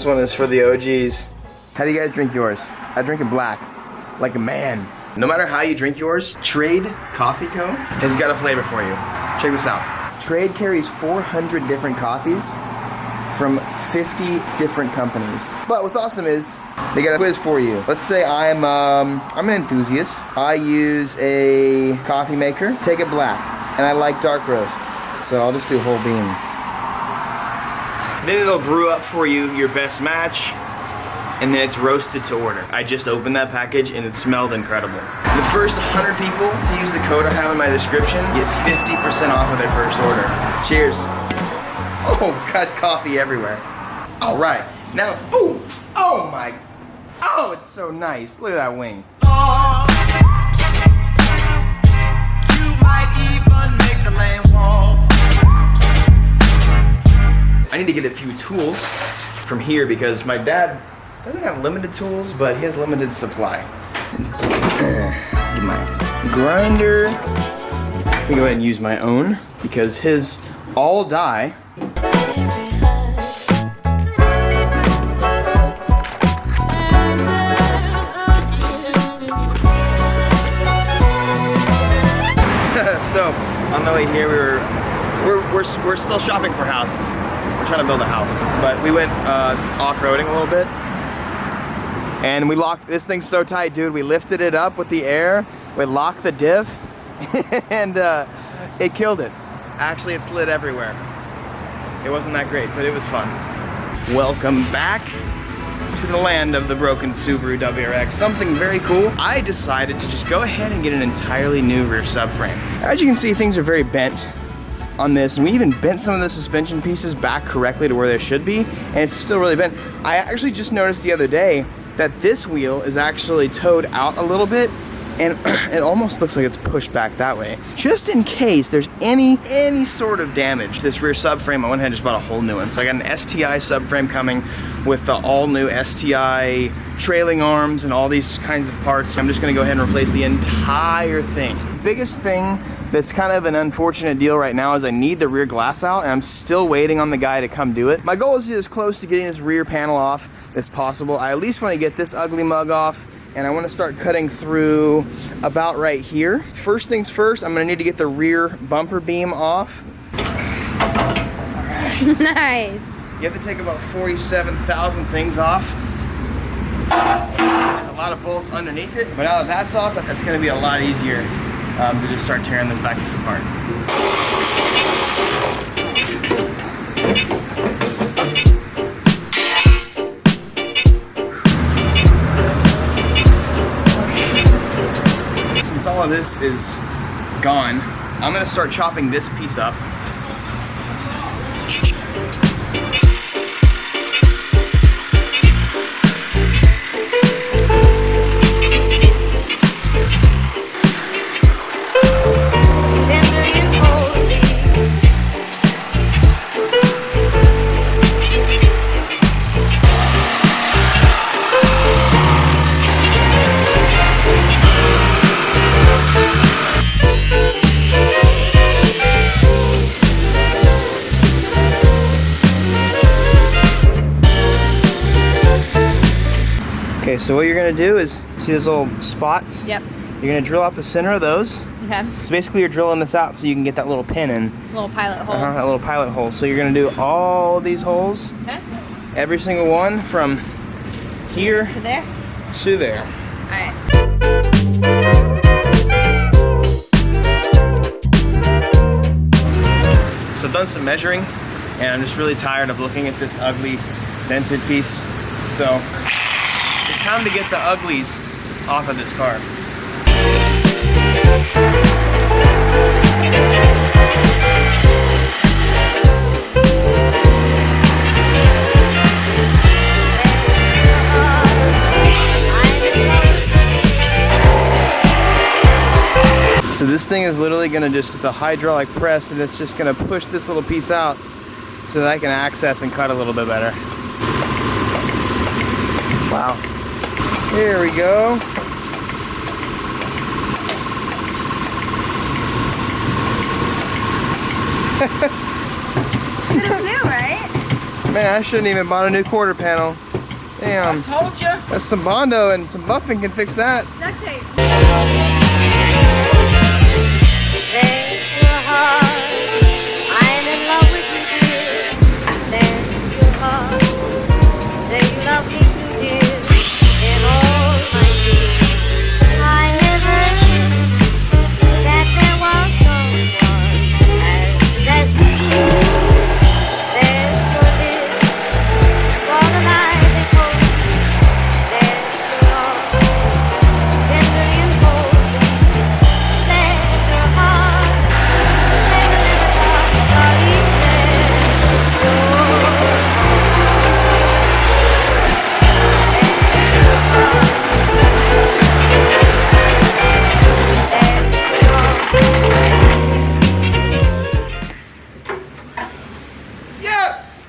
one is for the OGs. How do you guys drink yours? I drink it black, like a man. No matter how you drink yours, Trade Coffee Co. has got a flavor for you. Check this out. Trade carries 400 different coffees from 50 different companies. But what's awesome is they got a quiz for you. Let's say I'm an enthusiast. I use a coffee maker, take it black, and I like dark roast. So I'll just do whole bean. Then it'll brew up for you your best match, and then it's roasted to order. I just opened that package and it smelled incredible. The first 100 people to use the code I have in my description get 50% off of their first order. Cheers. Oh, got coffee everywhere. All right, now, oh my, oh, it's so nice. Look at that wing. You might even make the lane walk. I need to get a few tools from here because my dad doesn't have limited tools, but he has limited supply. Get my grinder. Let me go ahead and use my own because his all die. So on the way here, we're still shopping for houses. We're trying to build a house, but we went off-roading a little bit, and we locked this thing so tight, dude. We lifted it up with the air. We locked the diff, and it killed it. Actually, it slid everywhere. It wasn't that great, but it was fun. Welcome back to the land of the broken Subaru WRX. Something very cool. I decided to just go ahead and get an entirely new rear subframe. As you can see, things are very bent on this, and we even bent some of the suspension pieces back correctly to where they should be, and it's still really bent. I actually just noticed the other day that this wheel is actually towed out a little bit, and it almost looks like it's pushed back that way. Just in case there's any sort of damage to this rear subframe, I went ahead and just bought a whole new one. So I got an STI subframe coming with the all new STI trailing arms and all these kinds of parts. So I'm just gonna go ahead and replace the entire thing. Biggest thing that's kind of an unfortunate deal right now is I need the rear glass out, and I'm still waiting on the guy to come do it. My goal is to get as close to getting this rear panel off as possible. I at least want to get this ugly mug off, and I want to start cutting through about right here. First things first, I'm going to need to get the rear bumper beam off. All right. Nice. You have to take about 47,000 things off. And a lot of bolts underneath it. But now that that's off, that's going to be a lot easier to just start tearing this back piece apart. Since all of this is gone, I'm going to start chopping this piece up. Okay, so what you're gonna do is, see those little spots? Yep. You're gonna drill out the center of those. Okay. So basically you're drilling this out so you can get that little pin in. Little pilot hole. That little pilot hole. So you're gonna do all these holes. Okay. Every single one from here To there? to there. Alright. So I've done some measuring, and I'm just really tired of looking at this ugly dented piece. So it's time to get the uglies off of this car. So this thing is literally gonna it's a hydraulic press, and it's just gonna push this little piece out so that I can access and cut a little bit better. Wow. Here we go. It's new, right? Man, I shouldn't even bought a new quarter panel. Damn. I told you. That's some Bondo and some buffing can fix that. Duct tape. I'm in love with you, dear. There's your heart. Say you love me too, dear. In all my years, I never knew that there was someone as you. There's your lips, for the lies they told me. There's your arms, tender you hold me. There's your heart, take a little thought about each day. Yes!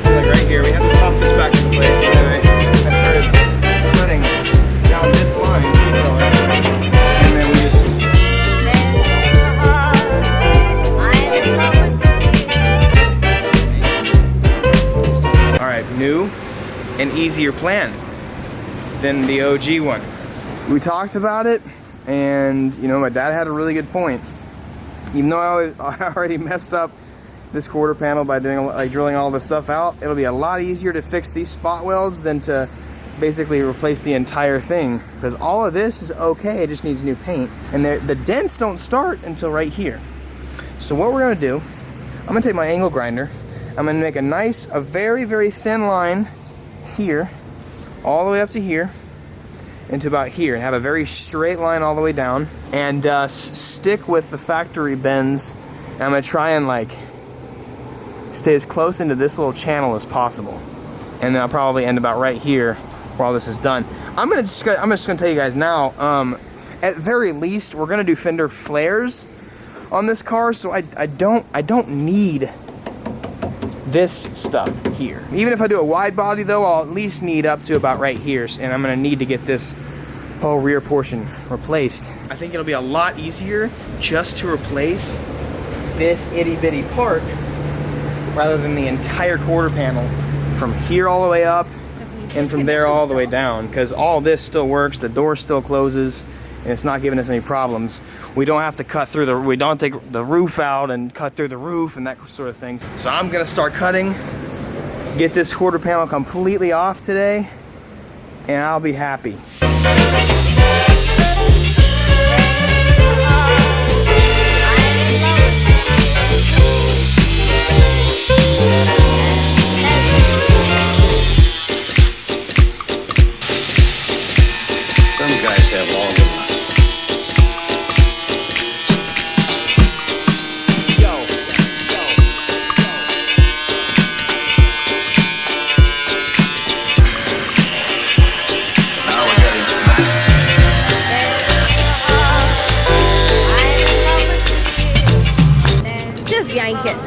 Like right here, we have to pop this back into place. And then I started cutting down this line, and then we just. All right, new and easier plan than the OG one. We talked about it, and you know, my dad had a really good point. Even though I already messed up this quarter panel by doing like drilling all this stuff out, it'll be a lot easier to fix these spot welds than to basically replace the entire thing, because all of this is okay, it just needs new paint, and the dents don't start until right here. So what we're gonna do, I'm gonna take my angle grinder, I'm gonna make a very, very thin line here, all the way up to here, into about here, and have a very straight line all the way down, and stick with the factory bends. And I'm gonna try and like stay as close into this little channel as possible, and then I'll probably end about right here where all this is done. I'm just gonna tell you guys now, at very least we're gonna do fender flares on this car, so I don't need this stuff here. Even if I do a wide body though, I'll at least need up to about right here, and I'm gonna need to get this whole rear portion replaced. I think it'll be a lot easier just to replace this itty bitty part rather than the entire quarter panel from here all the way up and from there all the way down, because all this still works, the door still closes, and it's not giving us any problems. We don't have to cut through we don't take the roof out and cut through the roof and that sort of thing. So I'm gonna start cutting, get this quarter panel completely off today, and I'll be happy. Some guys have longer ones. Now we got him smacked. Just yank it.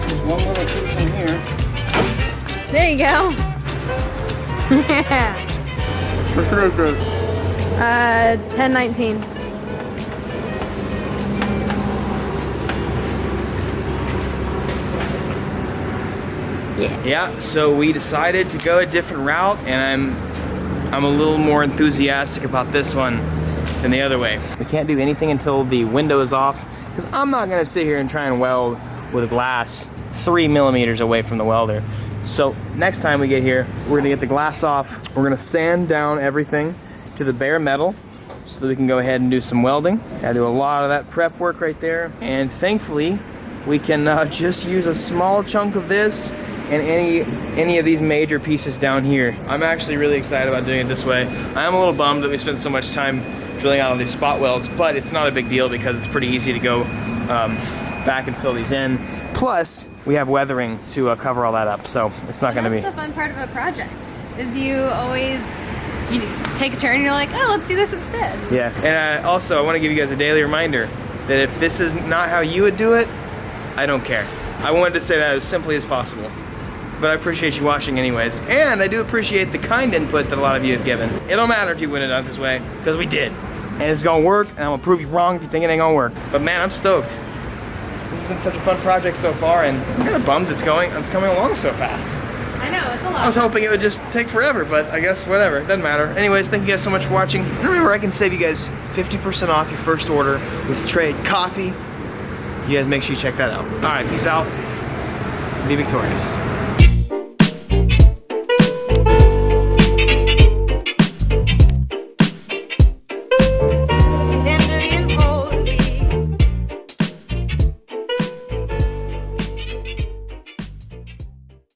There's one little piece in here. There you go. What's today's date? 10/19. Yeah, so we decided to go a different route, and I'm a little more enthusiastic about this one than the other way. We can't do anything until the window is off, because I'm not gonna sit here and try and weld with glass 3 millimeters away from the welder. So next time we get here, we're gonna get the glass off. We're gonna sand down everything to the bare metal so that we can go ahead and do some welding. Gotta do a lot of that prep work right there. And thankfully, we can just use a small chunk of this and any of these major pieces down here. I'm actually really excited about doing it this way. I'm a little bummed that we spent so much time drilling out all these spot welds, but it's not a big deal because it's pretty easy to go back and fill these in. Plus, we have weathering to cover all that up, so it's not gonna be. That's the fun part of a project, is you take a turn and you're like, oh, let's do this instead. Yeah, and also I wanna give you guys a daily reminder that if this is not how you would do it, I don't care. I wanted to say that as simply as possible. but I appreciate you watching anyways. And I do appreciate the kind input that a lot of you have given. It don't matter if you wouldn't have done it this way, because we did. And it's gonna work, and I'm gonna prove you wrong if you think it ain't gonna work. But man, I'm stoked. This has been such a fun project so far, and I'm kind of bummed it's coming along so fast. I know, it's a lot. I was hoping it would just take forever, but I guess whatever, it doesn't matter. Anyways, thank you guys so much for watching. And remember, I can save you guys 50% off your first order with Trade Coffee. You guys make sure you check that out. All right, peace out. Be victorious.